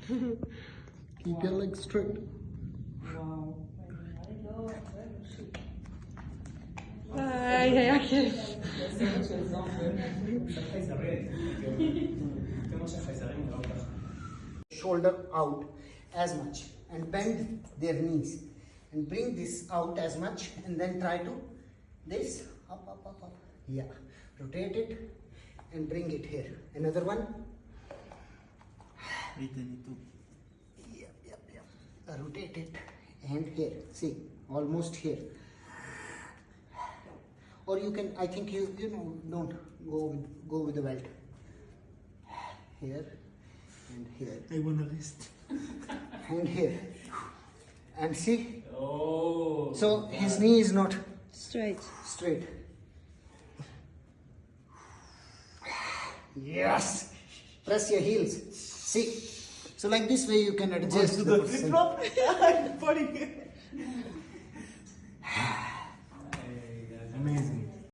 Keep your legs straight. Wow. Ai, ai, ai. Shoulder out as much and bend their knees and bring this out as much and then try to this up. Yeah, rotate it and bring it here. Another one. Yep. Rotate it and here. See, almost here. Or you can, I think you know, don't go with the belt. Here and here. I wanna rest. And here. And see? Oh. So his knee is not Straight. straight. Yes. Press your heels. See? So like this way you can adjust the position. Flip-flop.